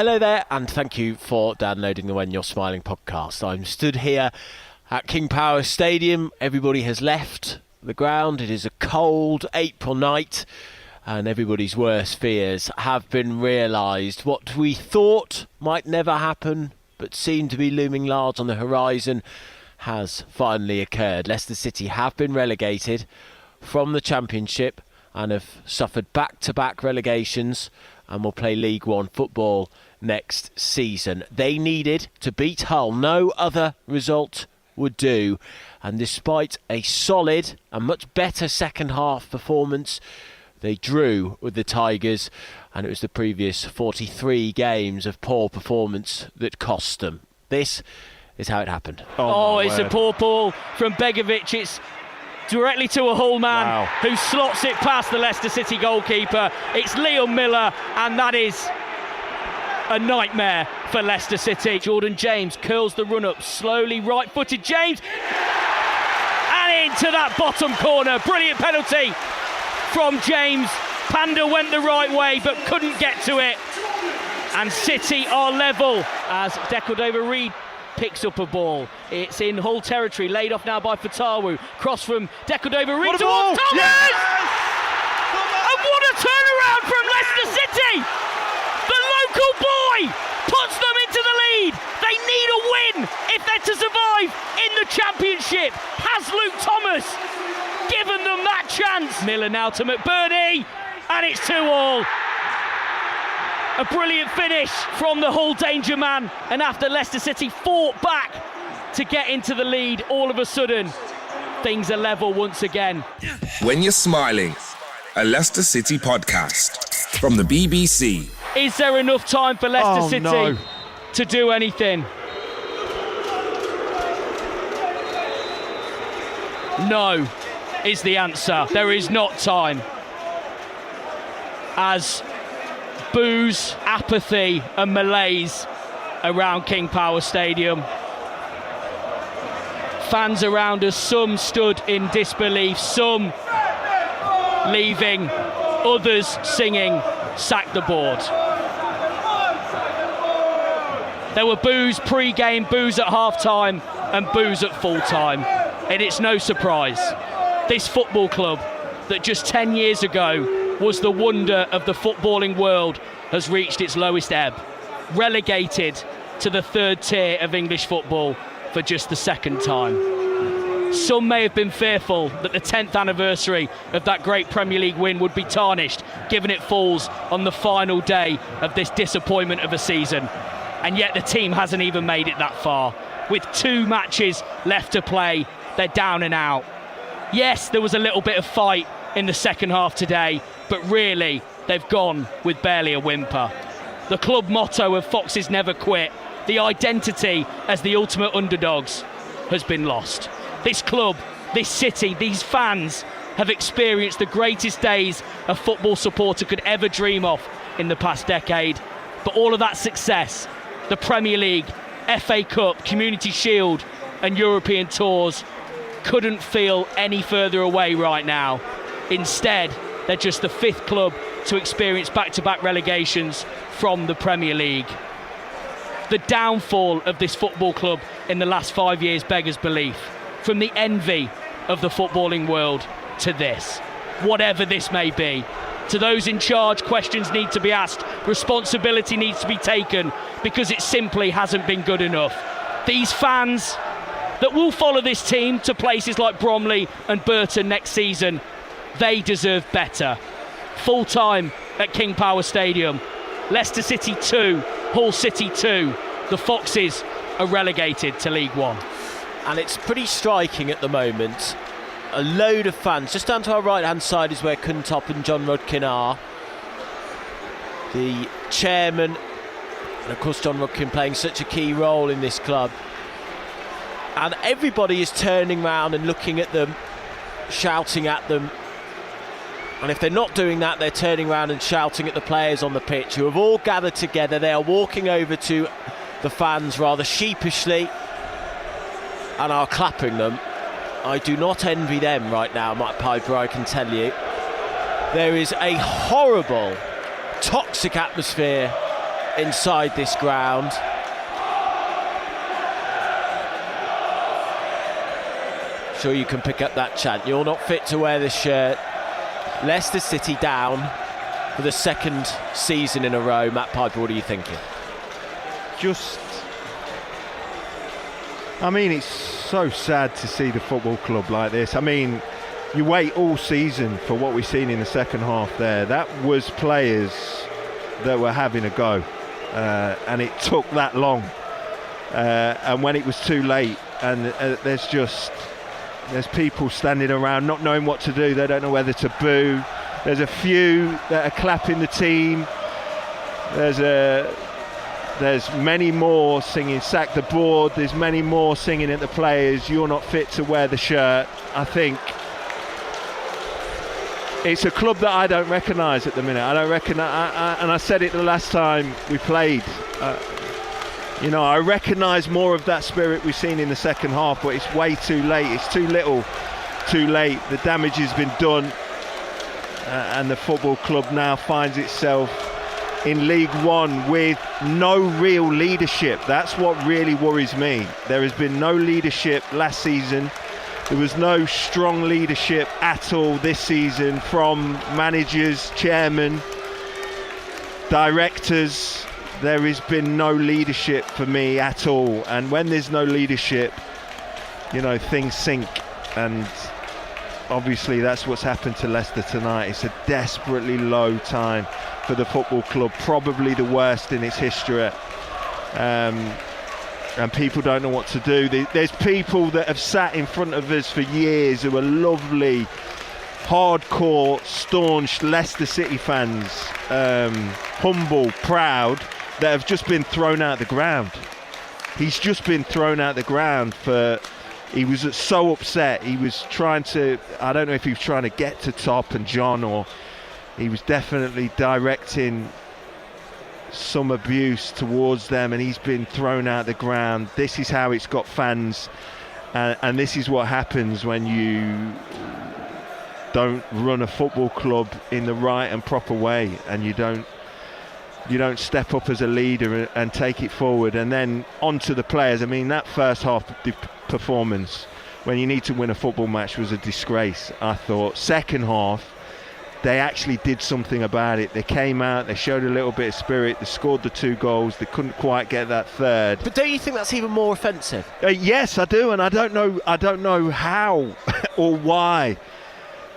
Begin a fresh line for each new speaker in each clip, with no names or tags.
Hello there, and thank you for downloading the When You're Smiling podcast. I'm stood here at King Power Stadium. Everybody has left the ground. It is a cold April night, and everybody's worst fears have been realised. What we thought might never happen, but seemed to be looming large on the horizon, has finally occurred. Leicester City have been relegated from the Championship and have suffered back-to-back relegations and will play League One football next season. They needed to beat Hull. No other result would do. And despite a solid and much better second half performance, they drew with the Tigers, and it was the previous 43 games of poor performance that cost them. This is how it happened.
Oh, it's a poor ball from Begovic. It's directly to a Hull man who slots it past the Leicester City goalkeeper. It's Liam Miller, and that is a nightmare for Leicester City. Jordan James curls the run-up, slowly right-footed James, and into that bottom corner. Brilliant penalty from James. Panda went the right way but couldn't get to it, and City are level as Decordova-Reid picks up a ball. It's in Hull territory, laid off now by Fatawu. Cross from Decordova-Reid towards Thomas! Yes! And what a turnaround from Leicester City! The local boy puts them into the lead. They need a win if they're to survive in the Championship. Has Luke Thomas given them that chance? Miller now to McBurney, and it's 2-2. A brilliant finish from the Hull danger man, and after Leicester City fought back to get into the lead, all of a sudden things are level once again.
When You're Smiling, a Leicester City podcast from the BBC.
Is there enough time for Leicester City to do anything? No is the answer. There is not time. As boos, apathy and malaise around King Power Stadium. Fans around us, some stood in disbelief, some leaving, others singing "Sack the Board." There were boos pre-game, boos at half-time and boos at full-time. And it's no surprise. This football club that just 10 years ago was the wonder of the footballing world has reached its lowest ebb, relegated to the third tier of English football for just the second time. Some may have been fearful that the 10th anniversary of that great Premier League win would be tarnished, given it falls on the final day of this disappointment of a season. And yet the team hasn't even made it that far. With 2 matches left to play, they're down and out. Yes, there was a little bit of fight in the second half today, but really, they've gone with barely a whimper. The club motto of Foxes Never Quit, the identity as the ultimate underdogs, has been lost. This club, this city, these fans have experienced the greatest days a football supporter could ever dream of in the past decade. But all of that success, the Premier League, FA Cup, Community Shield and European tours, couldn't feel any further away right now. Instead, they're just the 5th club to experience back-to-back relegations from the Premier League. The downfall of this football club in the last 5 years beggars belief. From the envy of the footballing world to this. Whatever this may be. To those in charge, questions need to be asked. Responsibility needs to be taken, because it simply hasn't been good enough. These fans that will follow this team to places like Bromley and Burton next season, they deserve better. Full time at King Power Stadium. Leicester City 2, Hull City 2. The Foxes are relegated to League One.
And it's pretty striking at the moment. A load of fans. Just down to our right hand side is where Kuntop and John Rudkin are. The chairman, and of course John Rudkin playing such a key role in this club. And everybody is turning round and looking at them, shouting at them. And if they're not doing that, they're turning around and shouting at the players on the pitch, who have all gathered together. They are walking over to the fans rather sheepishly and are clapping them. I do not envy them right now, Matt Piper, I can tell you. There is a horrible, toxic atmosphere inside this ground. Sure you can pick up that chant. You're not fit to wear this shirt. Leicester City down for the second season in a row. Matt Piper, what are you thinking?
I mean, it's so sad to see the football club like this. I mean, you wait all season for what we've seen in the second half there. That was players that were having a go, and it took that long. And when it was too late, and there's people standing around not knowing what to do. They don't know whether to boo. There's a few that are clapping the team. There's many more singing "sack the board." There's many more singing at the players, "You're not fit to wear the shirt." I think it's a club that I don't recognise at the minute. I don't recognise, and I said it the last time we played. I recognise more of that spirit we've seen in the second half, but it's way too late. It's too little, too late. The damage has been done, and the football club now finds itself in League One with no real leadership. That's what really worries me. There has been no leadership last season. There was no strong leadership at all this season from managers, chairmen, directors. There has been no leadership for me at all. And when there's no leadership, things sink. And obviously that's what's happened to Leicester tonight. It's a desperately low time for the football club, probably the worst in its history. And people don't know what to do. There's people that have sat in front of us for years who are lovely, hardcore, staunch Leicester City fans, humble, proud, that have just been thrown out the ground. He's just been thrown out the ground he was so upset. He was trying to, I don't know if he was trying to get to Top and John, or he was definitely directing some abuse towards them, and he's been thrown out the ground. This is how it's got fans, and this is what happens when you don't run a football club in the right and proper way, and you don't step up as a leader and take it forward. And then onto the players. I mean, that first half performance, when you need to win a football match, was a disgrace, I thought. Second half, they actually did something about it. They came out, they showed a little bit of spirit, they scored the 2 goals, they couldn't quite get that third.
But don't you think that's even more offensive?
Yes, I do, and I don't know how or why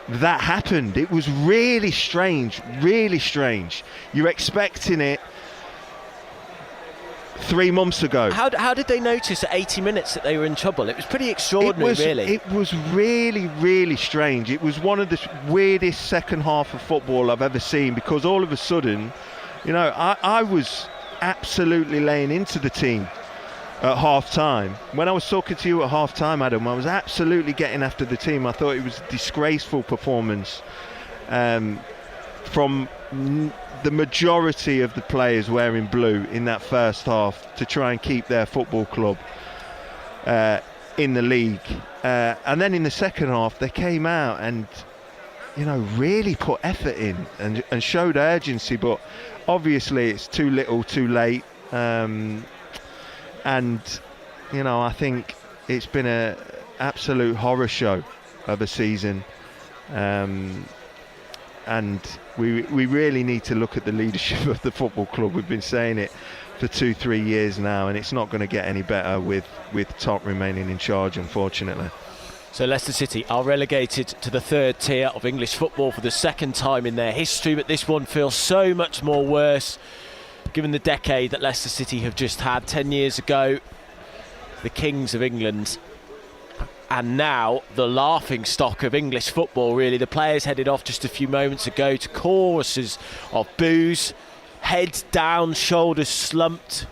that happened. It was really strange, really strange. You're expecting it 3 months ago.
How did they notice at 80 minutes that they were in trouble? It was pretty extraordinary, really.
It was really, really strange. It was one of the weirdest second half of football I've ever seen, because all of a sudden, I was absolutely laying into the team at half-time. When I was talking to you at half-time, Adam, I was absolutely getting after the team. I thought it was a disgraceful performance from the majority of the players wearing blue in that first half to try and keep their football club in the league. And then in the second half, they came out and, really put effort in and showed urgency. But obviously it's too little, too late. And I think it's been an absolute horror show of a season, and we really need to look at the leadership of the football club. We've been saying it for 2-3 years now, and it's not going to get any better with Top remaining in charge, unfortunately.
So Leicester City are relegated to the 3rd tier of English football for the second time in their history, but this one feels so much more worse given the decade that Leicester City have just had. 10 years ago, the Kings of England, and now the laughing stock of English football, really. The players headed off just a few moments ago to choruses of boos, heads down, shoulders slumped,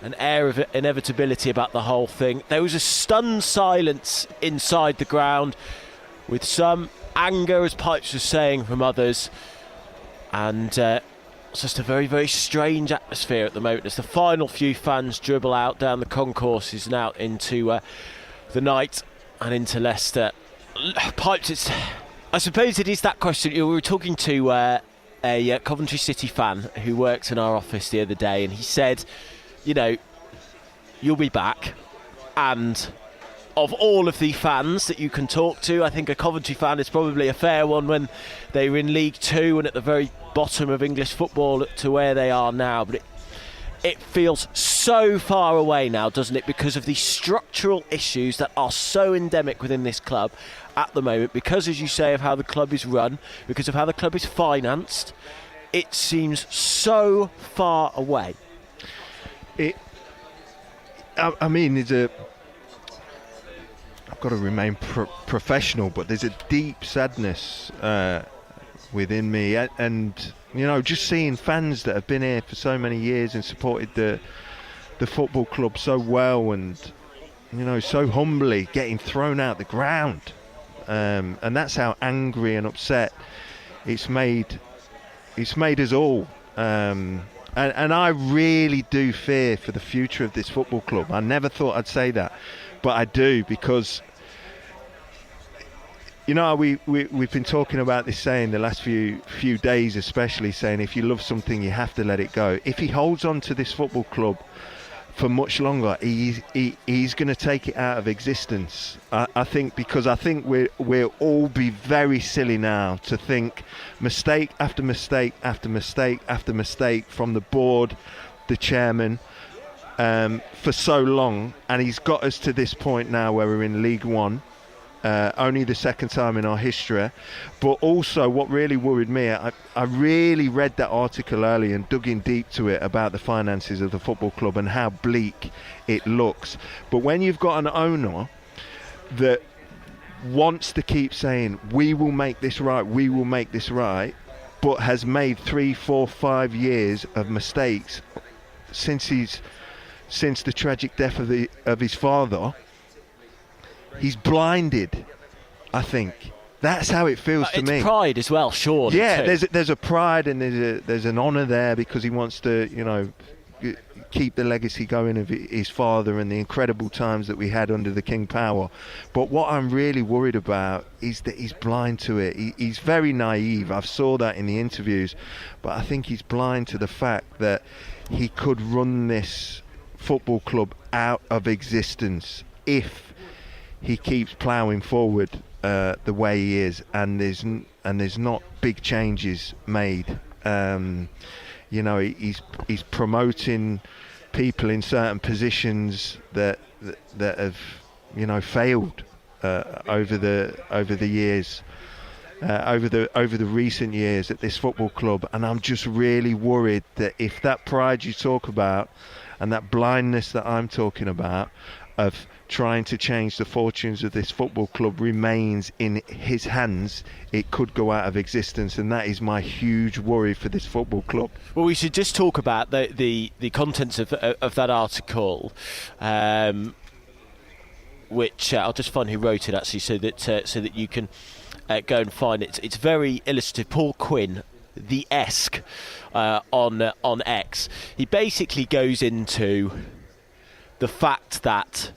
an air of inevitability about the whole thing. There was a stunned silence inside the ground, with some anger, as Pipes was saying, from others, and it's just a very, very strange atmosphere at the moment as the final few fans dribble out down the concourses and out into the night and into Leicester. Pipes, I suppose it is that question. We were talking to a Coventry City fan who worked in our office the other day, and he said, you know, you'll be back, and of all of the fans that you can talk to, I think a Coventry fan is probably a fair one when they were in League Two and at the very bottom of English football to where they are now. But it feels so far away now, doesn't it, because of the structural issues that are so endemic within this club at the moment, because, as you say, of how the club is run, because of how the club is financed. It seems so far away.
I mean, I've got to remain professional, but there's a deep sadness within me, and you know, just seeing fans that have been here for so many years and supported the football club so well, and you know, so humbly getting thrown out the ground, and that's how angry and upset it's made us all. And I really do fear for the future of this football club. I never thought I'd say that, but I do, because you know, we've been talking about this saying the last few days, especially saying if you love something you have to let it go. If he holds on to this football club for much longer, he's going to take it out of existence. I think, because I think we'll all be very silly now to think mistake after mistake after mistake after mistake from the board, the chairman, for so long, and he's got us to this point now where we're in League One. Only the second time in our history. But also what really worried me, I really read that article early and dug in deep to it about the finances of the football club and how bleak it looks. But when you've got an owner that wants to keep saying, we will make this right, we will make this right, but has made 3, 4, 5 years of mistakes since the tragic death of his father, he's blinded, I think. That's how it feels to me.
It's pride as well, surely.
Yeah,
too.
there's a pride and there's an honour there, because he wants to, you know, keep the legacy going of his father and the incredible times that we had under the King Power. But what I'm really worried about is that he's blind to it. He's very naive. I saw that in the interviews, but I think he's blind to the fact that he could run this football club out of existence if he keeps ploughing forward the way he is, and there's not big changes made. You know, he's promoting people in certain positions that have, you know, failed over the years, over the recent years at this football club. And I'm just really worried that if that pride you talk about and that blindness that I'm talking about of trying to change the fortunes of this football club remains in his hands, it could go out of existence, and that is my huge worry for this football club.
Well, we should just talk about the contents of that article, which I'll just find who wrote it actually, so that you can go and find it. It's very illustrative. Paul Quinn, the Esk, on X, he basically goes into the fact that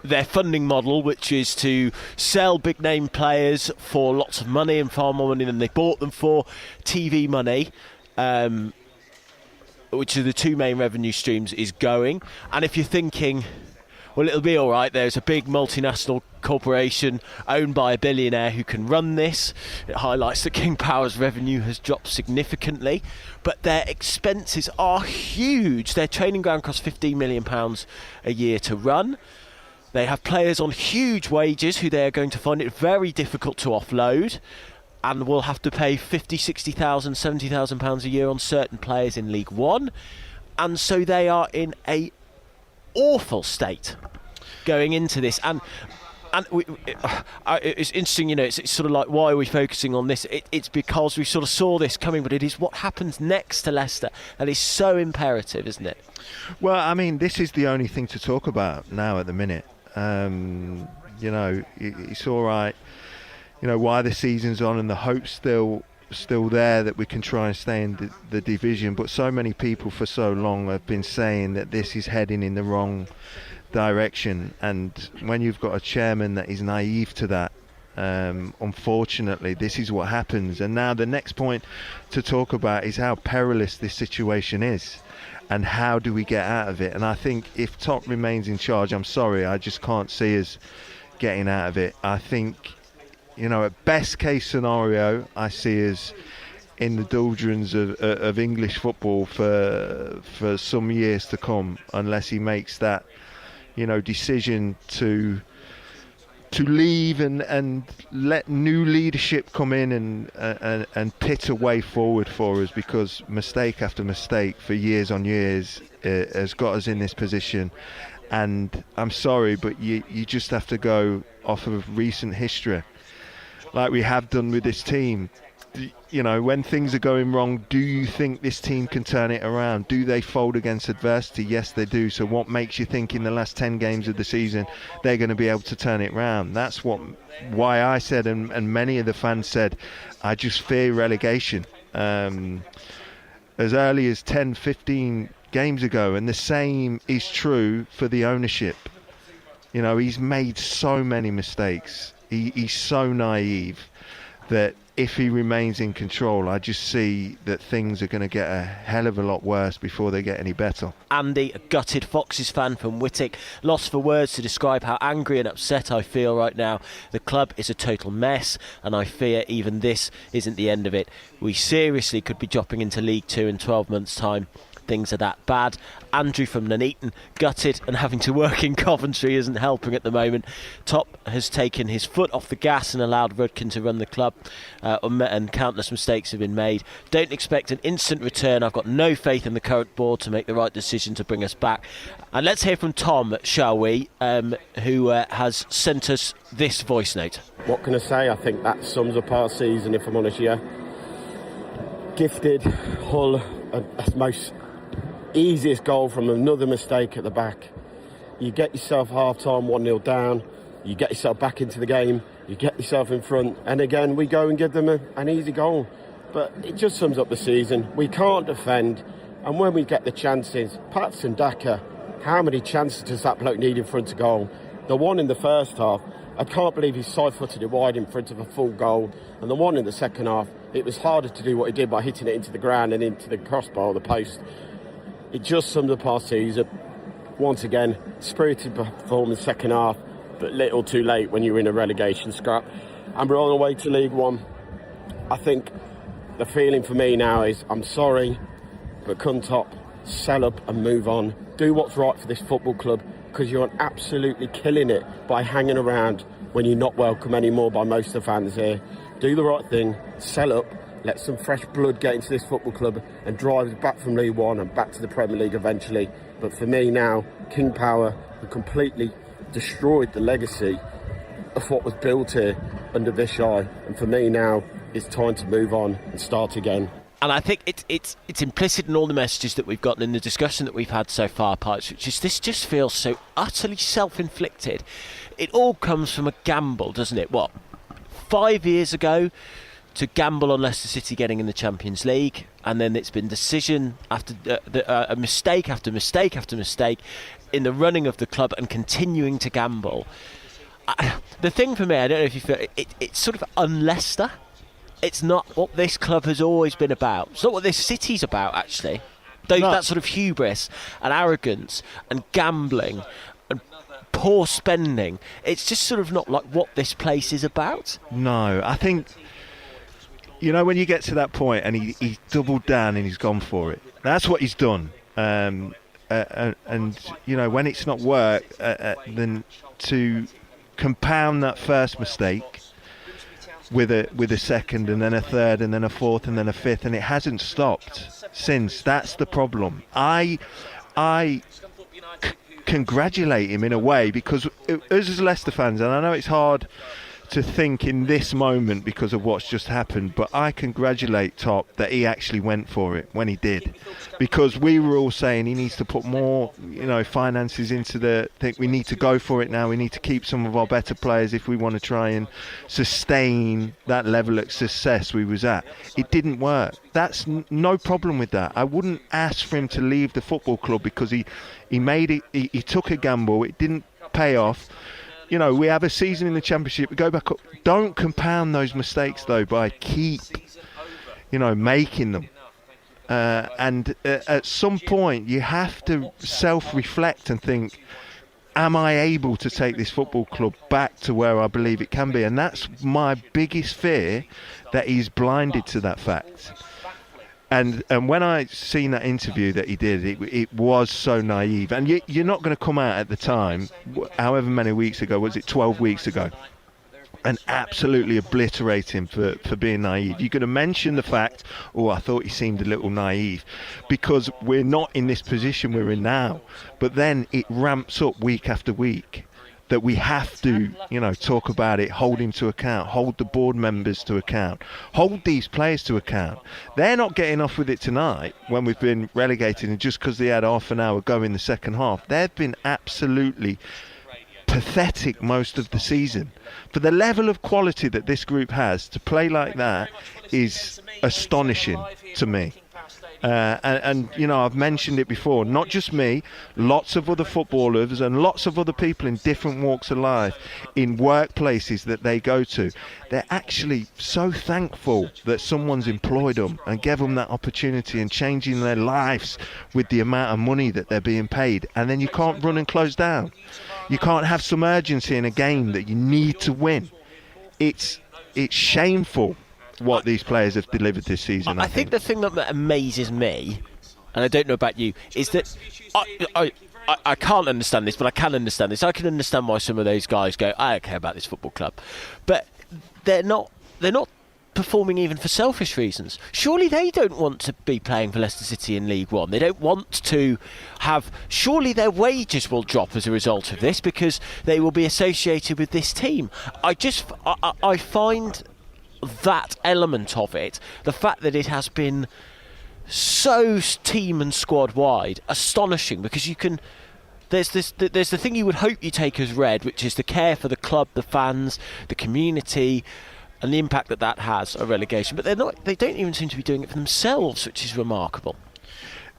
their funding model, which is to sell big name players for lots of money and far more money than they bought them for, TV money, which are the two main revenue streams, is going. And if you're thinking, well, it'll be all right, there's a big multinational corporation owned by a billionaire who can run this, it highlights that King Power's revenue has dropped significantly, but their expenses are huge. Their training ground costs £15 million a year to run. They have players on huge wages who they are going to find it very difficult to offload, and will have to pay £50,000, £60,000, £70,000 a year on certain players in League One. And so they are in a awful state going into this. And it's interesting, you know, it's sort of like, why are we focusing on this? It's because we sort of saw this coming, but it is what happens next to Leicester that is so imperative, isn't it?
Well, I mean, this is the only thing to talk about now at the minute. You know, it's all right, you know, why the season's on and the hope's still there that we can try and stay in the division, but so many people for so long have been saying that this is heading in the wrong direction, and when you've got a chairman that is naive to that, Unfortunately, this is what happens. And now the next point to talk about is how perilous this situation is and how do we get out of it. And I think if Top remains in charge, I'm sorry, I just can't see us getting out of it. I think, at best case scenario, I see us in the doldrums of English football for some years to come, unless he makes that decision to leave and let new leadership come in and pit a way forward for us, because mistake after mistake for years on years has got us in this position. And I'm sorry, but you just have to go off of recent history, like we have done with this team. When things are going wrong, do you think this team can turn it around? Do they fold against adversity? Yes, they do. So what makes you think in the last 10 games of the season they're going to be able to turn it around? That's why I said, and many of the fans said, I just fear relegation. As early as 10, 15 games ago, and the same is true for the ownership. He's made so many mistakes. He's so naive that if he remains in control, I just see that things are going to get a hell of a lot worse before they get any better.
Andy, a gutted Foxes fan from Whittick, lost for words to describe how angry and upset I feel right now. The club is a total mess, and I fear even this isn't the end of it. We seriously could be dropping into League 2 in 12 months' time. Things are that bad. Andrew from Nuneaton, gutted, and having to work in Coventry isn't helping at the moment. Top has taken his foot off the gas and allowed Rudkin to run the club, and countless mistakes have been made. Don't expect an instant return. I've got no faith in the current board to make the right decision to bring us back. And let's hear from Tom, shall we, who has sent us this voice note.
What can I say? I think that sums up our season, if I'm honest here. Gifted, Hull, most easiest goal from another mistake at the back. You get yourself half-time 1-0 down, you get yourself back into the game, you get yourself in front, and again we go and give them an easy goal. But it just sums up the season. We can't defend, and when we get the chances, Patson Daka, how many chances does that bloke need in front of goal? The one in the first half, I can't believe he side-footed it wide in front of a full goal, and the one in the second half, it was harder to do what he did by hitting it into the ground and into the crossbar or the post. It just sums up our season. Once again, spirited performance second half, but little too late when you're in a relegation scrap. And we're on our way to League One. I think the feeling for me now is, I'm sorry, but come top, sell up and move on. Do what's right for this football club, because you're absolutely killing it by hanging around when you're not welcome anymore by most of the fans here. Do the right thing, sell up, let some fresh blood get into this football club and drive us back from League One and back to the Premier League eventually. But for me now, King Power have completely destroyed the legacy of what was built here under Vishai. And for me now, it's time to move on and start again.
And I think it's implicit in all the messages that we've gotten in the discussion that we've had so far, Pikes, which is this just feels so utterly self-inflicted. It all comes from a gamble, doesn't it? 5 years ago, to gamble on Leicester City getting in the Champions League, and then it's been decision after a mistake after mistake after mistake in the running of the club and continuing to gamble. The thing for me, I don't know if you feel it's sort of un-Leicester. It's not what this club has always been about. It's not what this city's about, actually. That sort of hubris and arrogance and gambling and poor spending. It's just sort of not like what this place is about.
No, I think, when you get to that point and he's doubled down and he's gone for it, that's what he's done. And when it's not worked, then to compound that first mistake with a second and then a third and then a fourth and then a fifth, and it hasn't stopped since. That's the problem. I congratulate him in a way, because us as Leicester fans, and I know it's hard to think in this moment because of what's just happened, but I congratulate Top that he actually went for it when he did, because we were all saying he needs to put more finances into the thing. We need to go for it now. We need to keep some of our better players if we want to try and sustain that level of success we was at. It didn't work. That's no problem with that. I wouldn't ask for him to leave the football club because he made it. He took a gamble. It didn't pay off. you know, we have a season in the Championship, we go back up. Don't compound those mistakes, though, by keep, you know, making them. And at some point, you have to self-reflect and think, am I able to take this football club back to where I believe it can be? And that's my biggest fear, that he's blinded to that fact. And when I seen that interview that he did, it was so naive. And you're not going to come out at the time, however many weeks ago, was it 12 weeks ago, and absolutely obliterate him for being naive. You're going to mention the fact, I thought he seemed a little naive, because we're not in this position we're in now. But then it ramps up week after week, that we have to, you know, talk about it, hold him to account, hold the board members to account, hold these players to account. They're not getting off with it tonight when we've been relegated, and just because they had half an hour go in the second half. They've been absolutely pathetic most of the season. For the level of quality that this group has, to play like that is astonishing to me. And you know, I've mentioned it before, not just me, lots of other footballers and lots of other people in different walks of life, in workplaces that they go to, they're actually so thankful that someone's employed them and gave them that opportunity and changing their lives with the amount of money that they're being paid. And then you can't run and close down. You can't have some urgency in a game that you need to win. It's shameful what these players have delivered this season.
I think the thing that amazes me, and I don't know about you, is that I can't understand this, but I can understand this. I can understand why some of those guys go, I don't care about this football club. But they're not performing even for selfish reasons. Surely they don't want to be playing for Leicester City in League One. They don't want to have... Surely their wages will drop as a result of this, because they will be associated with this team. I find that element of it, the fact that it has been so team and squad wide, astonishing, because you can... There's the thing you would hope you take as read, which is the care for the club, the fans, the community, and the impact that has a relegation. But they don't even seem to be doing it for themselves, which is remarkable.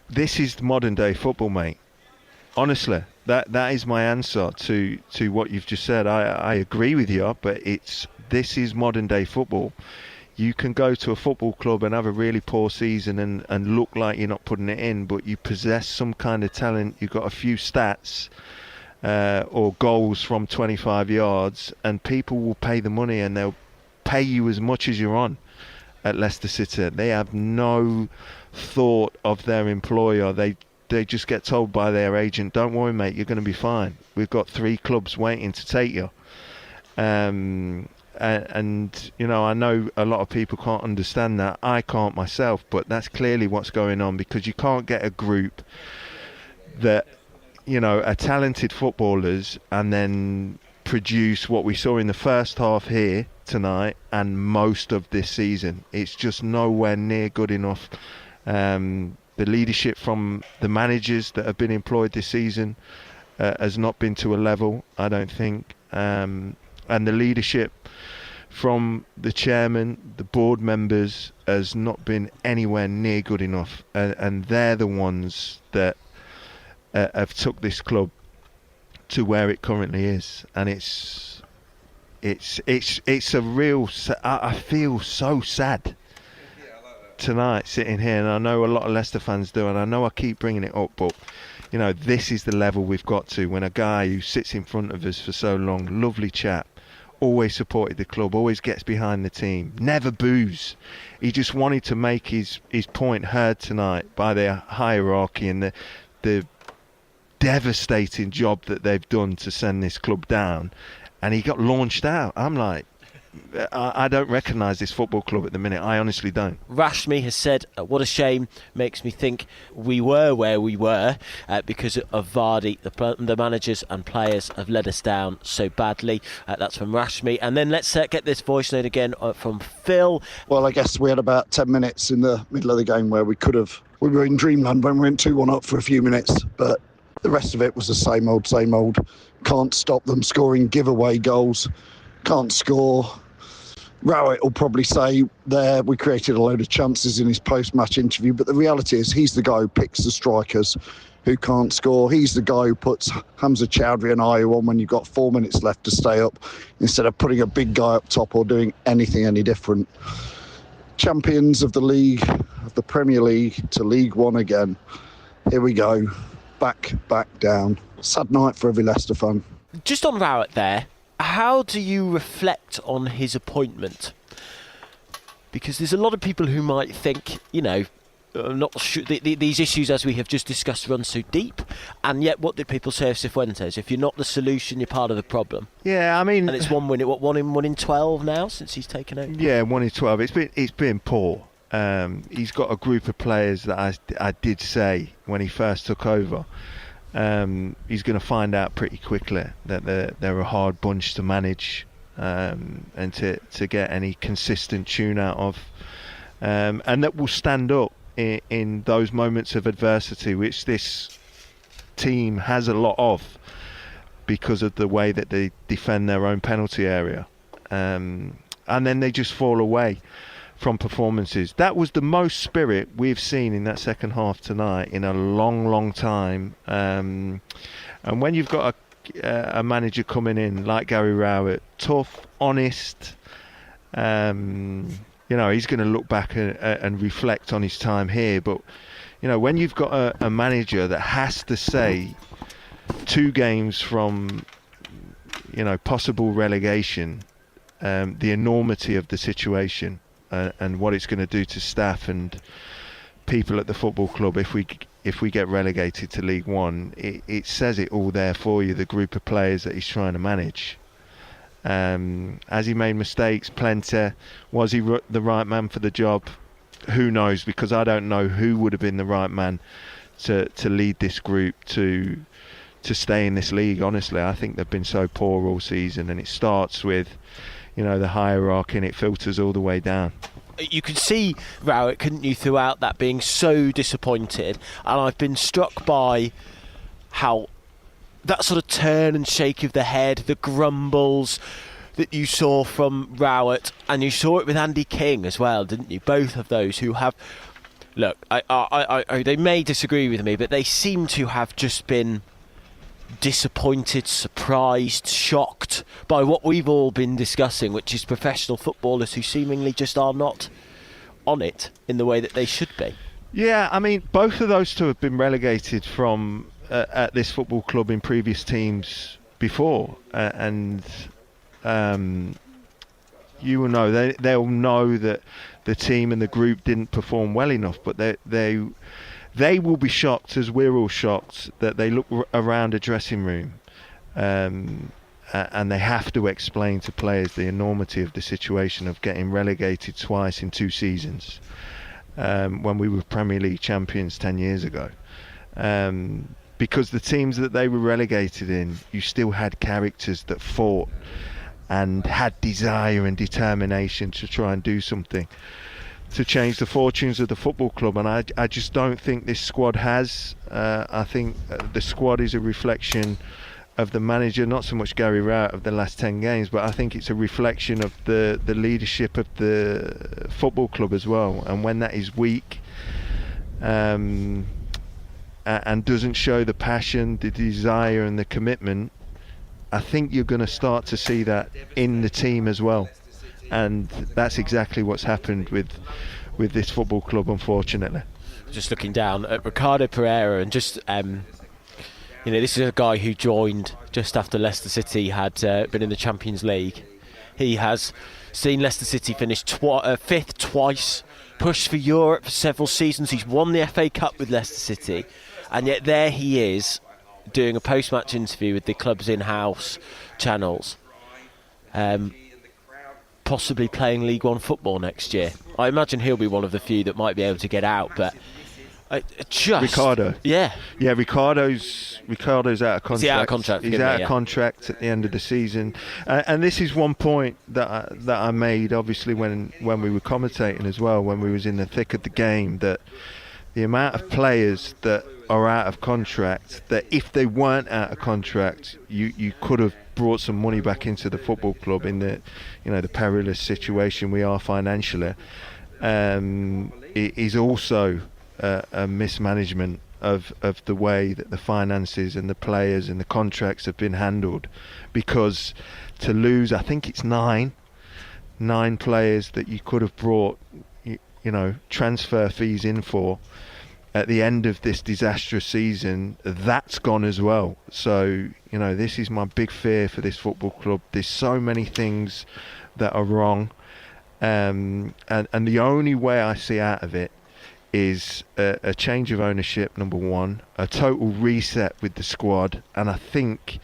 This is modern day football, mate. Honestly, that is my answer to what you've just said. I agree with you, but this is modern day football. You can go to a football club and have a really poor season and look like you're not putting it in, but you possess some kind of talent, you've got a few stats or goals from 25 yards, and people will pay the money, and they'll pay you as much as you're on at Leicester City. They have no thought of their employer. They just get told by their agent, don't worry, mate, you're going to be fine. We've got 3 clubs waiting to take you. And you know, I know a lot of people can't understand that. I can't myself, but that's clearly what's going on, because you can't get a group that, you know, are talented footballers and then produce what we saw in the first half here tonight and most of this season. It's just nowhere near good enough. The leadership from the managers that have been employed this season has not been to a level, I don't think. And the leadership from the chairman, the board members, has not been anywhere near good enough. And they're the ones that have took this club to where it currently is. And it's a real... I feel so sad tonight sitting here, and I know a lot of Leicester fans do, and I know I keep bringing it up, but you know, this is the level we've got to, when a guy who sits in front of us for so long, lovely chap, always supported the club, always gets behind the team, never boos. He just wanted to make his point heard tonight by their hierarchy and the devastating job that they've done to send this club down, and he got launched out. I'm like, I don't recognise this football club at the minute. I honestly don't.
Rashmi has said, what a shame, makes me think we were where we were because of Vardy. The managers and players have let us down so badly. That's from Rashmi. And then let's get this voice note again from Phil.
Well, I guess we had about 10 minutes in the middle of the game where we were in dreamland when we went 2-1 up for a few minutes, but the rest of it was the same old. Can't stop them scoring giveaway goals. Can't score. Rowett will probably say there we created a load of chances in his post-match interview, but the reality is he's the guy who picks the strikers, who can't score. He's the guy who puts Hamza Chowdhury and Ayew on when you've got 4 minutes left to stay up, instead of putting a big guy up top or doing anything any different. Champions of the league, of the Premier League, to League One again. Here we go. Back down. Sad night for every Leicester fan.
Just on Rowett there, how do you reflect on his appointment? Because there's a lot of people who might think, I'm not sure these issues, as we have just discussed, run so deep, and yet what did people say of Cifuentes? If you're not the solution, you're part of the problem.
Yeah, I mean,
and it's 1 win. What, 1 in 12 now since he's taken over? Yeah,
1 in 12. It's been poor. He's got a group of players that I did say when he first took over. He's going to find out pretty quickly that they're a hard bunch to manage, and to get any consistent tune out of, and that will stand up in those moments of adversity, which this team has a lot of because of the way that they defend their own penalty area, and then they just fall away from performances. That was the most spirit we've seen in that second half tonight in a long time, and when you've got a manager coming in like Gary Rowett, tough, honest, he's going to look back and reflect on his time here. But, when you've got a manager that has to say 2 games from, possible relegation, the enormity of the situation and what it's going to do to staff and people at the football club if we get relegated to League One, it says it all there for you, the group of players that he's trying to manage. Has he made mistakes? Plenty. Was he the right man for the job? Who knows? Because I don't know who would have been the right man to lead this group to stay in this league. Honestly, I think they've been so poor all season, and it starts with, the hierarchy, and it filters all the way down.
You could see Rowett, couldn't you, throughout that, being so disappointed, and I've been struck by how that sort of turn and shake of the head, the grumbles that you saw from Rowett, and you saw it with Andy King as well, didn't you? Both of those who have... Look, they may disagree with me, but they seem to have just been disappointed, surprised, shocked by what we've all been discussing, which is professional footballers who seemingly just are not on it in the way that they should be.
Yeah, I mean, both of those two have been relegated from... at this football club in previous teams before, and you will know, they'll know that the team and the group didn't perform well enough, but they will be shocked, as we're all shocked, that they look around a dressing room, and they have to explain to players the enormity of the situation of getting relegated twice in 2 seasons, when we were Premier League champions 10 years ago. Because the teams that they were relegated in, you still had characters that fought and had desire and determination to try and do something to change the fortunes of the football club. And I just don't think this squad has. I think the squad is a reflection of the manager, not so much Gary Rowett of the last 10 games, but I think it's a reflection of the leadership of the football club as well. And when that is weak, and doesn't show the passion, the desire and the commitment, I think you're going to start to see that in the team as well. And that's exactly what's happened with this football club, unfortunately.
Just looking down at Ricardo Pereira, and just this is a guy who joined just after Leicester City had been in the Champions League. He has seen Leicester City finish 5th twice, pushed for Europe for several seasons. He's won the FA Cup with Leicester City, and yet there he is doing a post-match interview with the club's in-house channels, possibly playing League One football next year. I imagine he'll be one of the few that might be able to get out, but
Ricardo.
Yeah,
Ricardo's out of contract.
He's out of contract.
He's out of contract at the end of the season. And this is one point that I made, obviously, when we were commentating as well, when we was in the thick of the game, that the amount of players that are out of contract, that if they weren't out of contract, you could have brought some money back into the football club in the perilous situation we are financially. It is also a mismanagement of the way that the finances and the players and the contracts have been handled, because to lose, I think it's nine players that you could have brought, transfer fees in for at the end of this disastrous season, that's gone as well. So, this is my big fear for this football club. There's so many things that are wrong, and the only way I see out of it is a change of ownership, number one, a total reset with the squad, and I think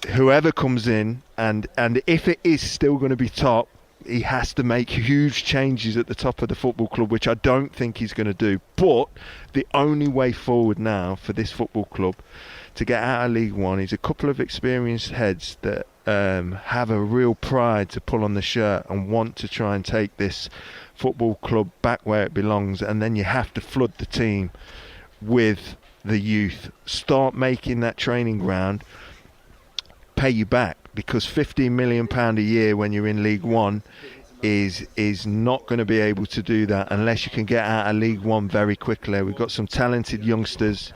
whoever comes in, and if it is still going to be top, he has to make huge changes at the top of the football club, which I don't think he's going to do. But the only way forward now for this football club to get out of League One is a couple of experienced heads that have a real pride to pull on the shirt and want to try and take this football club back where it belongs. And then you have to flood the team with the youth. Start making that training ground pay you back, because £15 million a year when you're in League One is not going to be able to do that unless you can get out of League One very quickly. We've got some talented youngsters.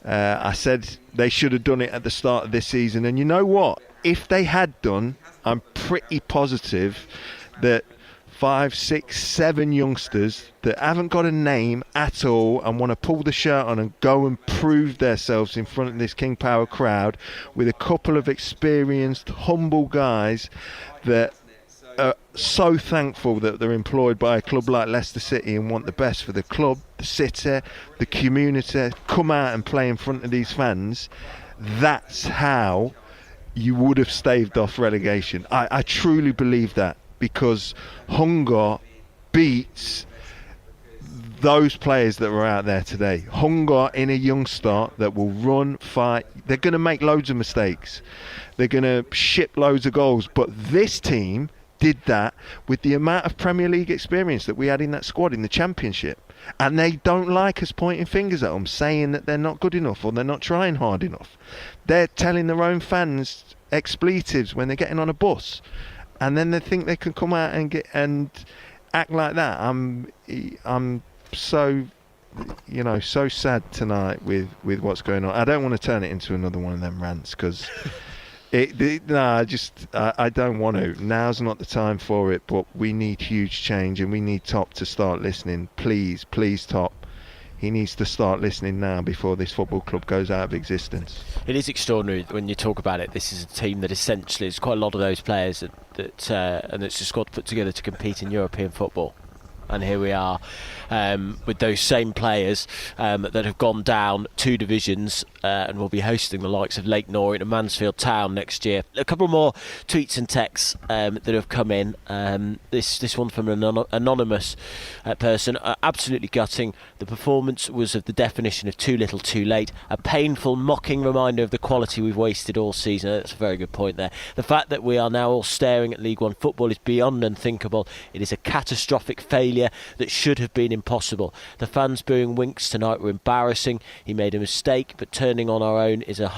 I said they should have done it at the start of this season, and you know what? If they had done, I'm pretty positive that 5, 6, 7 youngsters that haven't got a name at all and want to pull the shirt on and go and prove themselves in front of this King Power crowd with a couple of experienced, humble guys that are so thankful that they're employed by a club like Leicester City and want the best for the club, the city, the community, come out and play in front of these fans. That's how you would have staved off relegation. I truly believe that, because hunger beats those players that were out there today. Hunger in a youngster that will run, fight. They're going to make loads of mistakes. They're going to ship loads of goals. But this team did that with the amount of Premier League experience that we had in that squad in the Championship. And they don't like us pointing fingers at them, saying that they're not good enough or they're not trying hard enough. They're telling their own fans expletives when they're getting on a bus. And then they think they can come out and act like that. I'm so so sad tonight with what's going on. I don't want to turn it into another one of them rants, because I don't want to. Now's not the time for it. But we need huge change, and we need Top to start listening. Please, Top. He needs to start listening now before this football club goes out of existence.
It is extraordinary when you talk about it. This is a team that essentially is quite a lot of those players that and it's a squad put together to compete in European football. And here we are with those same players that have gone down 2 divisions and will be hosting the likes of Leyton Orient and Mansfield Town next year. A couple more tweets and texts that have come in. This one from an anonymous person. Absolutely gutting. The performance was of the definition of too little too late. A painful, mocking reminder of the quality we've wasted all season. That's a very good point there. The fact that we are now all staring at League One football is beyond unthinkable. It is a catastrophic failure that should have been impossible. The fans booing Winks tonight were embarrassing. He made a mistake, but turning on our own is in a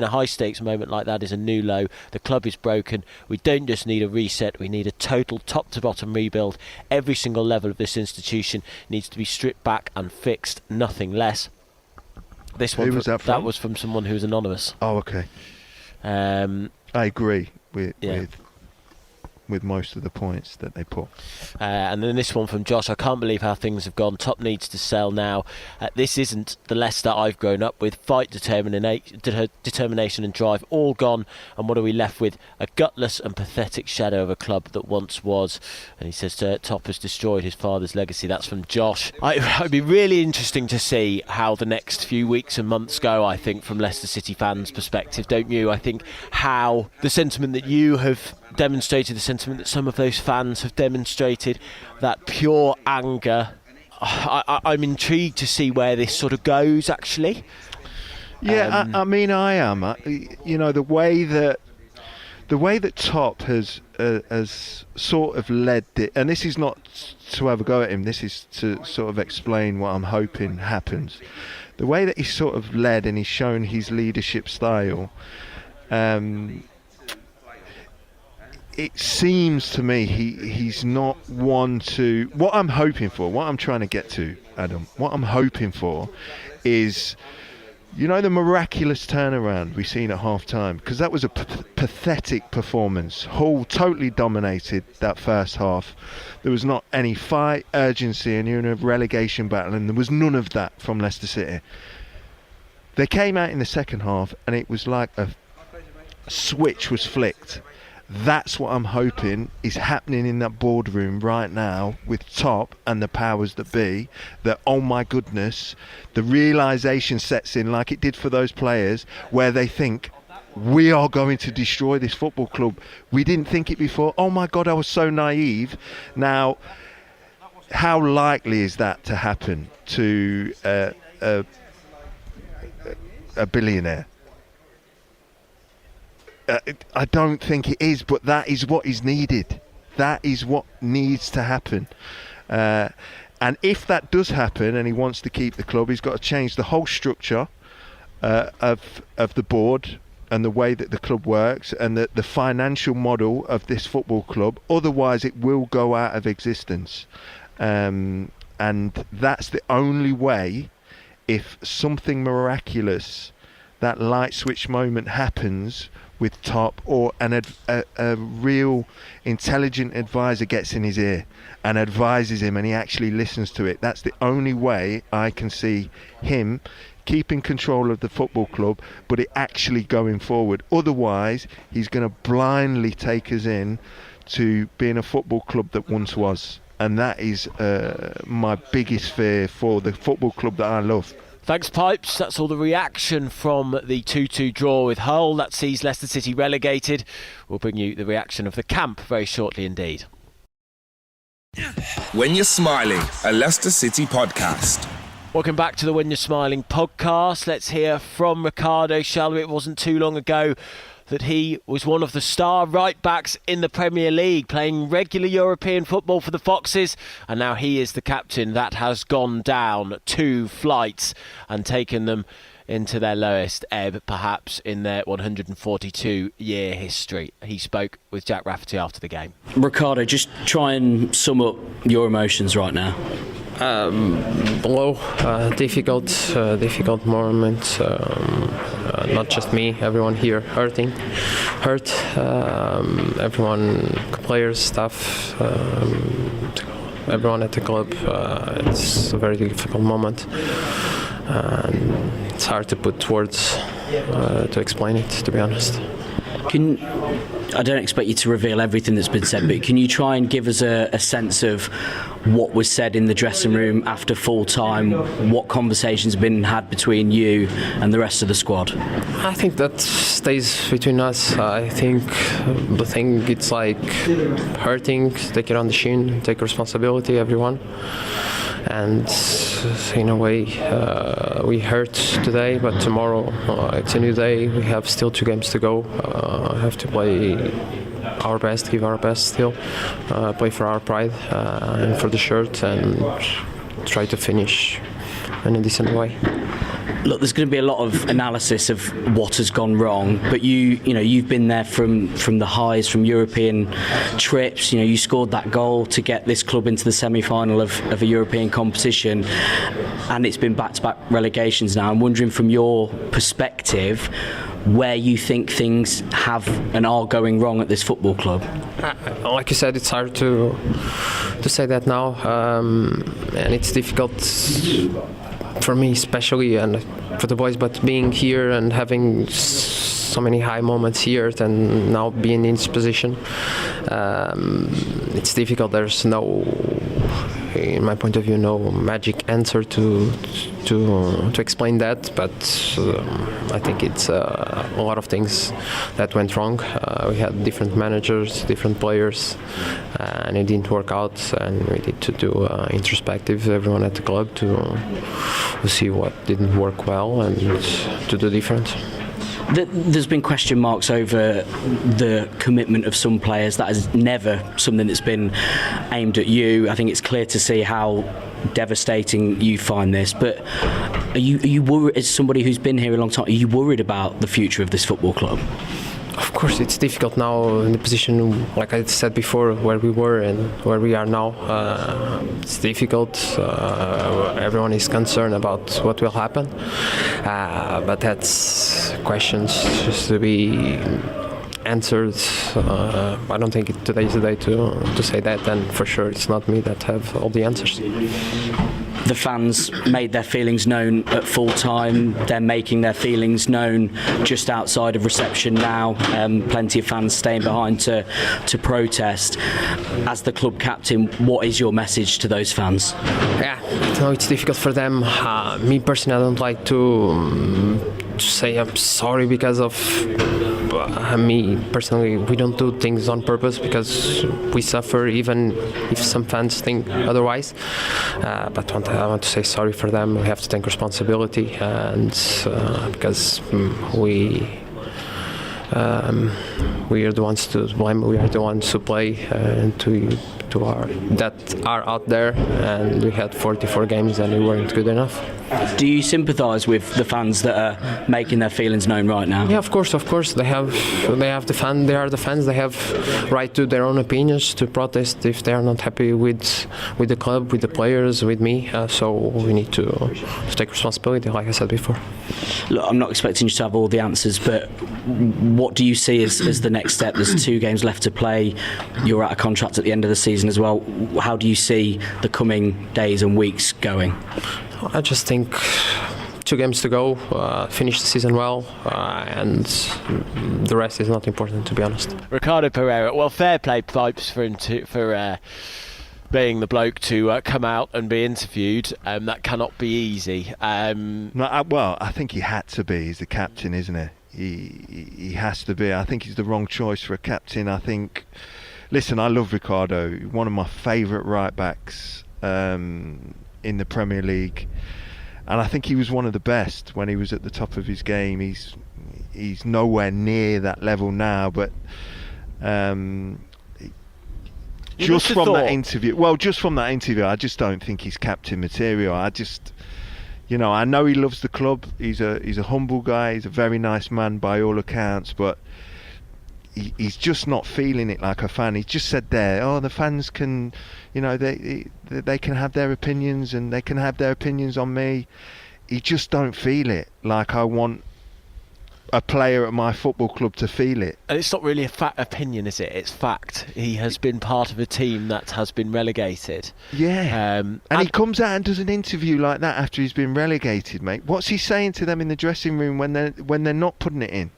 high stakes moment like that is a new low. The club is broken. We don't just need a reset, we need a total top to bottom rebuild. Every single level of this institution needs to be stripped back and fixed, nothing less. This one that was from someone who was anonymous.
Oh, okay. I agree with most of the points that they put.
And then this one from Josh. I can't believe how things have gone. Top needs to sell now. This isn't the Leicester I've grown up with. Fight, determination and drive all gone, and what are we left with? A gutless and pathetic shadow of a club that once was. And he says Top has destroyed his father's legacy. That's from Josh. It'd be really interesting to see how the next few weeks and months go, I think, from Leicester City fans' perspective, don't you? I think how the sentiment that you have demonstrated, the sentiment that some of those fans have demonstrated, that pure anger, I'm intrigued to see where this sort of goes, actually.
Yeah, I mean, I am. The way that Top has sort of led it, and this is not to have a go at him, this is to sort of explain what I'm hoping happens. The way that he's sort of led and he's shown his leadership style, it seems to me he's not one to... What I'm hoping for, what I'm trying to get to, Adam, what I'm hoping for is, you know, the miraculous turnaround we've seen at half-time, because that was a pathetic performance. Hull totally dominated that first half. There was not any fight, urgency, and you're in a relegation battle, and there was none of that from Leicester City. They came out in the second half, and it was like a switch was flicked. That's what I'm hoping is happening in that boardroom right now with Top and the powers that be, that, oh my goodness, the realisation sets in like it did for those players, where they think, we are going to destroy this football club. We didn't think it before. Oh my God, I was so naive. Now, how likely is that to happen to a billionaire? I don't think it is, but that is what is needed. That is what needs to happen. And if that does happen and he wants to keep the club, he's got to change the whole structure of the board and the way that the club works and the financial model of this football club. Otherwise, it will go out of existence. And that's the only way, if something miraculous, that light switch moment happens with Top, or a real intelligent advisor gets in his ear and advises him and he actually listens to it. That's the only way I can see him keeping control of the football club, but it actually going forward. Otherwise, he's going to blindly take us in to being a football club that once was. And that is my biggest fear for the football club that I love.
Thanks, Pipes. That's all the reaction from the 2-2 draw with Hull. That sees Leicester City relegated. We'll bring you the reaction of the camp very shortly indeed.
When You're Smiling, a Leicester City podcast.
Welcome back to the When You're Smiling podcast. Let's hear from Ricardo, shall we? It wasn't too long ago that he was one of the star right-backs in the Premier League, playing regular European football for the Foxes, and now he is the captain. That has gone down 2 flights and taken them into their lowest ebb, perhaps, in their 142-year history. He spoke with Jack Rafferty after the game.
Ricardo, just try and sum up your emotions right now.
Difficult moment. Not just me, everyone here hurt. Everyone, players, staff, everyone at the club. It's a very difficult moment. It's hard to put words to explain it, to be honest.
I don't expect you to reveal everything that's been said, but can you try and give us a sense of what was said in the dressing room after full time? What conversations have been had between you and the rest of the squad?
I think that stays between us. I think the thing, it's like hurting, take it on the chin, take responsibility, everyone. And in a way, we hurt today, but tomorrow it's a new day. We have still 2 games to go. Have to play our best, give our best still, play for our pride and for the shirt, and try to finish in a decent way.
Look, there's going to be a lot of analysis of what has gone wrong, but you've been there from the highs, from European trips. You scored that goal to get this club into the semi-final of a European competition, and it's been back-to-back relegations now. I'm wondering, from your perspective, where you think things have and are going wrong at this football club.
Like you said, it's hard to say that now, and it's difficult for me especially, and for the boys, but being here and having so many high moments here and now being in this position, it's difficult. There's no, in my point of view, no magic answer to explain that, but I think it's a lot of things that went wrong. We had different managers, different players, and it didn't work out, and we need to do introspective, everyone at the club, to see what didn't work well and to do different.
There's been question marks over the commitment of some players. That is never something that's been aimed at you. I think it's clear to see how devastating you find this. But are you worried, as somebody who's been here a long time, are you worried about the future of this football club?
course, it's difficult now in the position, like I said before, where we were and where we are now. It's difficult. Everyone is concerned about what will happen, but that's questions just to be answered. I don't think today is the day to say that, and for sure it's not me that have all the answers.
The fans made their feelings known at full time. They're making their feelings known just outside of reception now. Plenty of fans staying behind to protest. As the club captain, what is your message to those fans?
Yeah, no, it's difficult for them. Me personally, I don't like to say I'm sorry because of me personally. We don't do things on purpose because we suffer, even if some fans think otherwise. But I want to say sorry for them. We have to take responsibility, and because we are the ones to blame. We are the ones who play and that are out there, and we had 44 games and we weren't good enough.
Do you sympathise with the fans that are making their feelings known right now?
Yeah, of course. They are the fans. They have right to their own opinions, to protest if they are not happy with the club, with the players, with me. So we need to take responsibility, like I said before.
Look, I'm not expecting you to have all the answers, but what do you see as the next step? There's 2 games left to play. You're out of contract at the end of the season as well. How do you see the coming days and weeks going?
I just think 2 games to go, finish the season well, and the rest is not important, to be honest.
Ricardo Pereira, well, fair play pipes for him for being the bloke to come out and be interviewed. That cannot be easy.
Well, I think he had to be. He's the captain, isn't he? He has to be. I think he's the wrong choice for a captain. I think. Listen, I love Ricardo. One of my favourite right backs in the Premier League, and I think he was one of the best when he was at the top of his game. He's nowhere near that level now, but just from that interview, I just don't think he's captain material. I know he loves the club. He's a humble guy. He's a very nice man by all accounts, but he's just not feeling it like a fan. He just said there, the fans can, they can have their opinions and they can have their opinions on me. He just don't feel it like I want a player at my football club to feel it.
And it's not really a opinion, is it? It's fact. He has been part of a team that has been relegated.
Yeah. And he comes out and does an interview like that after he's been relegated, mate. What's he saying to them in the dressing room when they're not putting it in?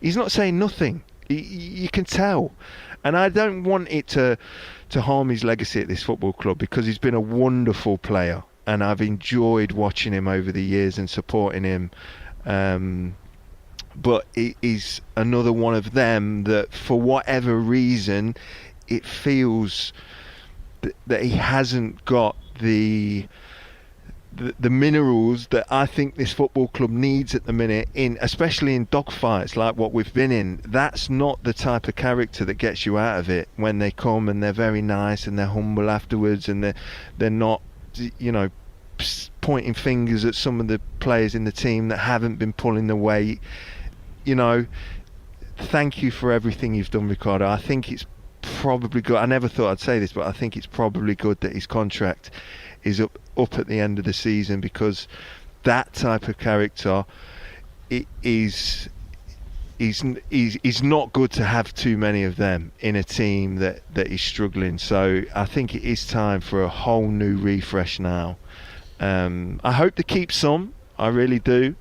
He's not saying nothing. You can tell, and I don't want it to harm his legacy at this football club, because he's been a wonderful player and I've enjoyed watching him over the years and supporting him, but it is another one of them that for whatever reason it feels that he hasn't got the minerals that I think this football club needs at the minute, especially in dogfights like what we've been in. That's not the type of character that gets you out of it when they come and they're very nice and they're humble afterwards, and they're not, pointing fingers at some of the players in the team that haven't been pulling the weight. Thank you for everything you've done, Ricardo. I think it's probably good. I never thought I'd say this, but I think it's probably good that his contract is up at the end of the season, because that type of character is not good to have too many of them in a team that is struggling. So I think it is time for a whole new refresh now. I hope to keep some. I really do.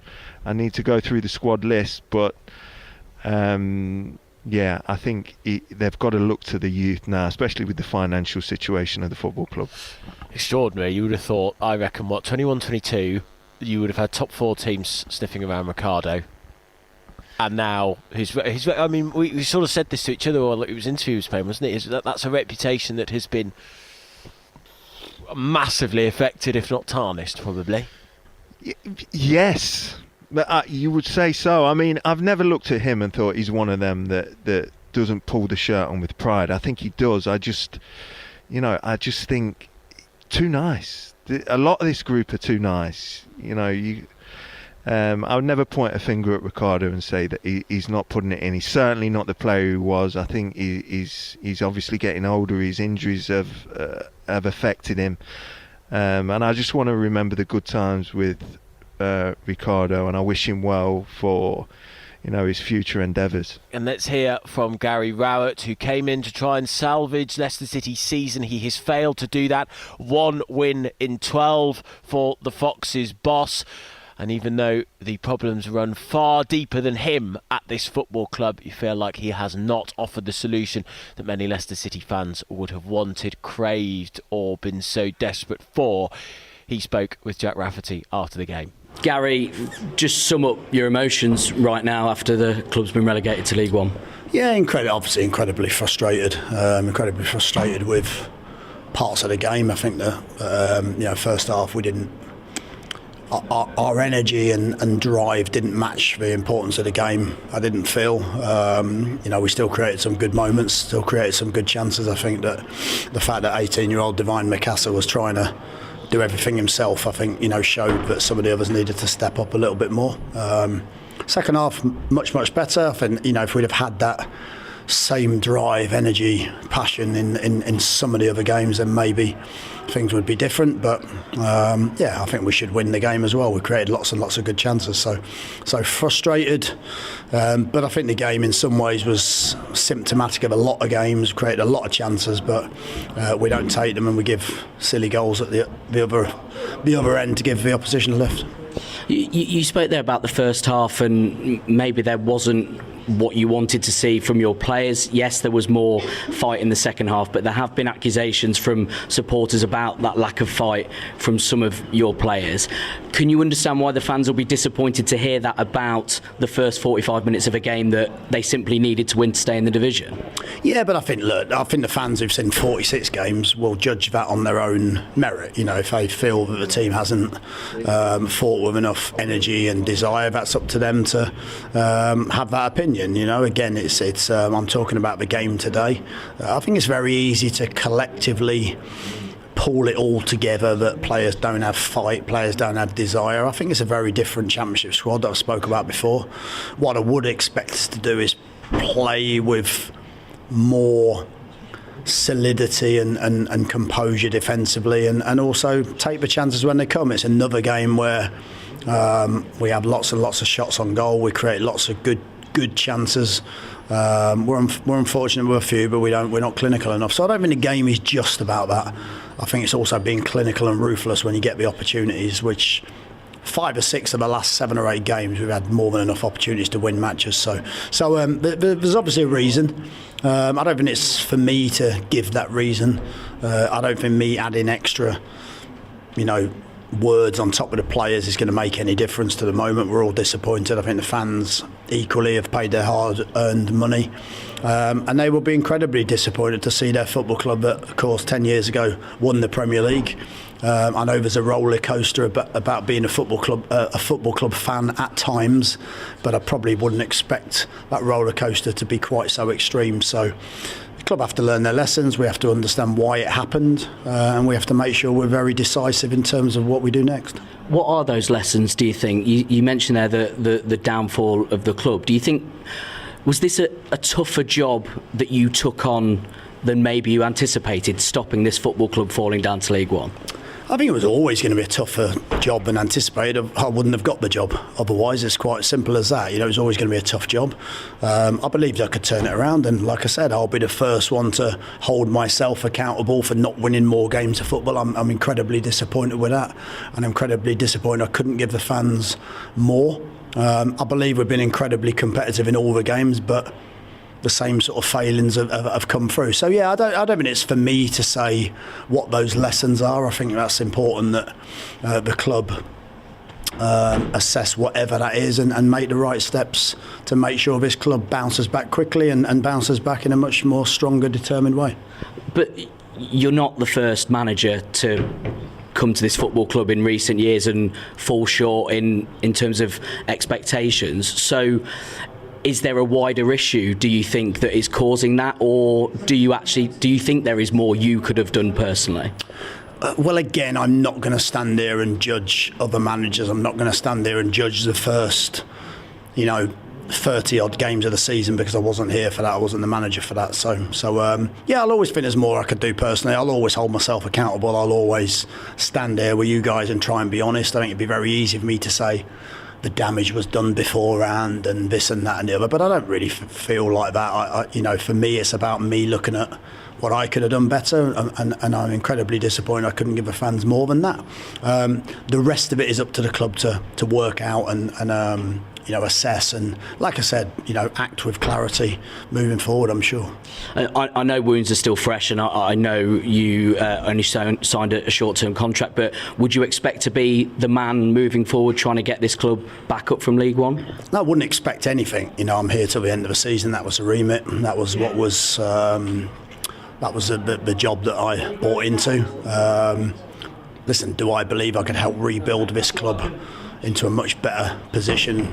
I need to go through the squad list, but I think they've got to look to the youth now, especially with the financial situation of the football club.
Extraordinary. You would have thought, I reckon, 21-22, you would have had top 4 teams sniffing around Ricardo. And now, we sort of said this to each other while it was interviews playing, wasn't it? That's a reputation that has been massively affected, if not tarnished, probably.
Yes, you would say so. I mean, I've never looked at him and thought he's one of them that doesn't pull the shirt on with pride. I think he does. I just think too nice. A lot of this group are too nice. I would never point a finger at Ricardo and say that he's not putting it in. He's certainly not the player he was. I think he's obviously getting older. His injuries have affected him, and I just want to remember the good times with Ricardo, and I wish him well for his future endeavours.
And let's hear from Gary Rowett, who came in to try and salvage Leicester City's season. He has failed to do that. 1 win in 12 for the Foxes' boss. And even though the problems run far deeper than him at this football club, you feel like he has not offered the solution that many Leicester City fans would have wanted, craved, or been so desperate for. He spoke with Jack Rafferty after the game.
Gary, just sum up your emotions right now after the club's been relegated to League One.
Yeah, obviously incredibly frustrated. Incredibly frustrated with parts of the game. I think that first half we didn't. Our energy and drive didn't match the importance of the game. I didn't feel. We still created some good moments, still created some good chances. I think that the fact that 18-year-old Divine Mikasa was trying to do everything himself, I think, showed that some of the others needed to step up a little bit more. Second half, much better. I think, if we'd have had that same drive, energy, passion in some of the other games, then maybe things would be different. But I think we should win the game as well. We created lots and lots of good chances, so frustrated, but I think the game in some ways was symptomatic of a lot of games. Created a lot of chances, but we don't take them, and we give silly goals at the other end to give the opposition a lift.
You spoke there about the first half, and maybe there wasn't what you wanted to see from your players. Yes, there was more fight in the second half, but there have been accusations from supporters about that lack of fight from some of your players. Can you understand why the fans will be disappointed to hear that about the first 45 minutes of a game that they simply needed to win to stay in the division?
Yeah, but I think the fans who've seen 46 games will judge that on their own merit. If they feel that the team hasn't fought with enough energy and desire, that's up to them to have that opinion. Again, it's I'm talking about the game today. I think it's very easy to collectively pull it all together that players don't have fight, players don't have desire. I think it's a very different Championship squad that I spoke about before. What I would expect us to do is play with more solidity and composure defensively, and also take the chances when they come. It's another game where we have lots and lots of shots on goal. We create lots of good chances. We're unfortunate with a few, but we're not clinical enough. So I don't think the game is just about that. I think it's also being clinical and ruthless when you get the opportunities, which 5 or 6 of the last 7 or 8 games we've had more than enough opportunities to win matches. So there's obviously a reason. I don't think it's for me to give that reason. I don't think me adding extra, words on top of the players is going to make any difference to the moment. We're all disappointed. I think the fans equally have paid their hard-earned money, and they will be incredibly disappointed to see their football club that, of course, 10 years ago won the Premier League. I know there's a roller coaster about being a football club fan at times, but I probably wouldn't expect that roller coaster to be quite so extreme. So the club have to learn their lessons. We have to understand why it happened, and we have to make sure we're very decisive in terms of what we do next.
What are those lessons, do you think? You mentioned there the downfall of the club. Do you think, was this a tougher job that you took on than maybe you anticipated, stopping this football club falling down to League One?
I think it was always going to be a tougher job than anticipated. I wouldn't have got the job otherwise. It's quite simple as that. It was always going to be a tough job. I believed I could turn it around, and like I said, I'll be the first one to hold myself accountable for not winning more games of football. I'm incredibly disappointed with that, and incredibly disappointed I couldn't give the fans more. I believe we've been incredibly competitive in all the games, but the same sort of failings have come through. So yeah, I don't think it's for me to say what those lessons are. I think that's important that the club assess whatever that is and make the right steps to make sure this club bounces back quickly and bounces back in a much more stronger, determined way.
But you're not the first manager to come to this football club in recent years and fall short in terms of expectations. So is there a wider issue, do you think, that is causing that, or do you think there is more you could have done personally?
Well, again, I'm not going to stand there and judge other managers. I'm not going to stand there and judge the first, 30 odd games of the season, because I wasn't here for that. I wasn't the manager for that. So I'll always think there's more I could do personally. I'll always hold myself accountable. I'll always stand there with you guys and try and be honest. I think it'd be very easy for me to say the damage was done beforehand and this and that and the other, but I don't really feel like that. I for me, it's about me looking at what I could have done better, and I'm incredibly disappointed I couldn't give the fans more than that. The rest of it is up to the club to work out and assess, and like I said, act with clarity moving forward, I'm sure.
I know wounds are still fresh, and I know you only signed a short-term contract, but would you expect to be the man moving forward trying to get this club back up from League One?
No, I wouldn't expect anything. I'm here till the end of the season. That was the remit. That was what was the job that I bought into. Listen, do I believe I could help rebuild this club into a much better position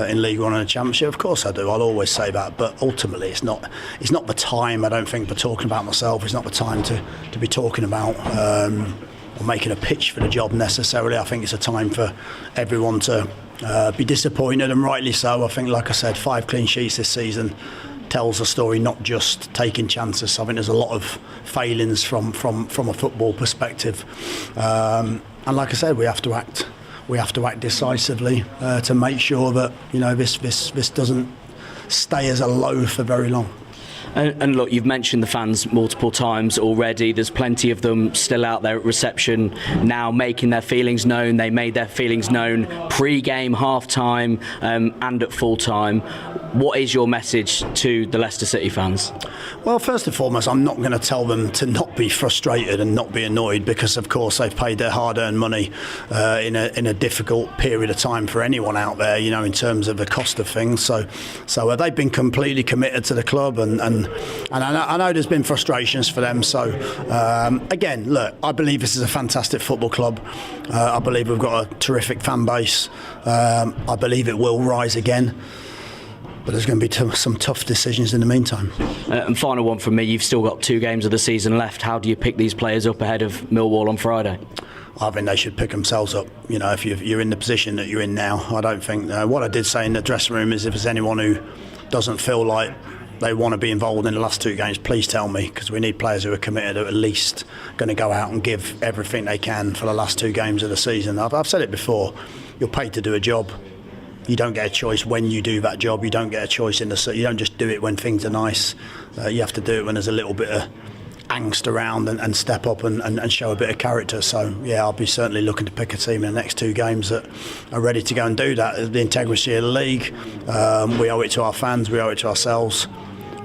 in League One and the Championship? Of course I do. I'll always say that. But ultimately, it's not the time, I don't think, for talking about myself. It's not the time to be talking about or making a pitch for the job necessarily. I think it's a time for everyone to be disappointed, and rightly so. I think, like I said, 5 clean sheets this season tells a story, not just taking chances. I think there's a lot of failings from a football perspective, and like I said, we have to act decisively to make sure that this doesn't stay as a low for very long.
And look, you've mentioned the fans multiple times already. There's plenty of them still out there at reception now, making their feelings known. They made their feelings known pre-game, half-time, and at full-time. What is your message to the Leicester City fans?
Well, first and foremost, I'm not going to tell them to not be frustrated and not be annoyed, because of course they've paid their hard-earned money in a difficult period of time for anyone out there, in terms of the cost of things. So they've been completely committed to the club, and I know there's been frustrations for them. So again, look, I believe this is a fantastic football club. I believe we've got a terrific fan base. I believe it will rise again. But there's going to be some tough decisions in the meantime.
And final one from me, you've still got 2 games of the season left. How do you pick these players up ahead of Millwall on Friday?
I think they should pick themselves up. If you're in the position that you're in now, I don't think... what I did say in the dressing room is, if there's anyone who doesn't feel like they want to be involved in the last 2 games, please tell me, because we need players who are committed, who are at least going to go out and give everything they can for the last 2 games of the season. I've said it before, you're paid to do a job. You don't get a choice when you do that job. You don't get a choice you don't just do it when things are nice. You have to do it when there's a little bit of angst around, and step up and show a bit of character. So yeah, I'll be certainly looking to pick a team in the next 2 games that are ready to go and do that. The integrity of the league, we owe it to our fans, we owe it to ourselves.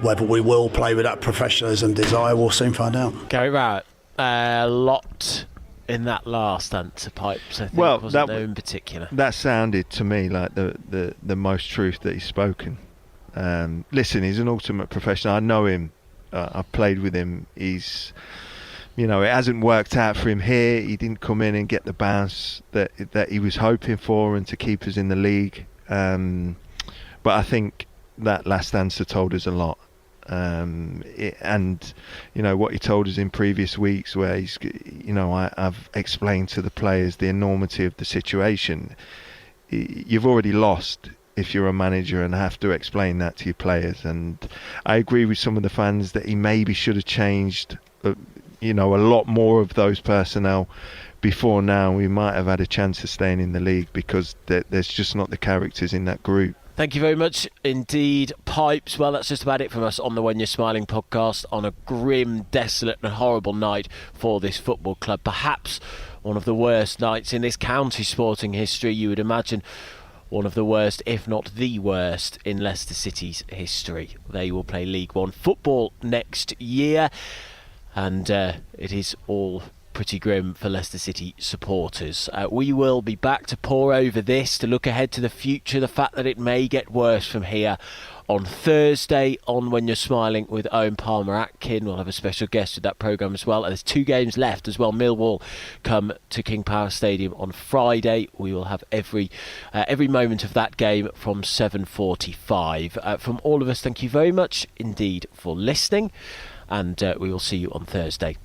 Whether we will play with that professionalism desire, we'll soon find out.
Gary Rowett, a lot in that last answer, Pipes, I think, wasn't there in particular? That
sounded to me like the most truth that he's spoken. Listen, he's an ultimate professional. I know him. I've played with him. He's, it hasn't worked out for him here. He didn't come in and get the bounce that he was hoping for and to keep us in the league. But I think that last answer told us a lot. And what he told us in previous weeks, where he's, I've explained to the players the enormity of the situation. You've already lost if you're a manager and have to explain that to your players. And I agree with some of the fans that he maybe should have changed, a lot more of those personnel before now. We might have had a chance of staying in the league, because there's just not the characters in that group.
Thank you very much indeed, Pipes. Well, that's just about it from us on the When You're Smiling podcast on a grim, desolate and horrible night for this football club. Perhaps one of the worst nights in this county sporting history. You would imagine one of the worst, if not the worst, in Leicester City's history. They will play League One football next year, and it is all pretty grim for Leicester City supporters. We will be back to pour over this, to look ahead to the future, the fact that it may get worse from here on Thursday on When You're Smiling with Owen Palmer-Atkin. We'll have a special guest with that programme as well. And there's 2 games left as well. Millwall come to King Power Stadium on Friday. We will have every moment of that game from 7:45. From all of us, thank you very much indeed for listening, and we will see you on Thursday.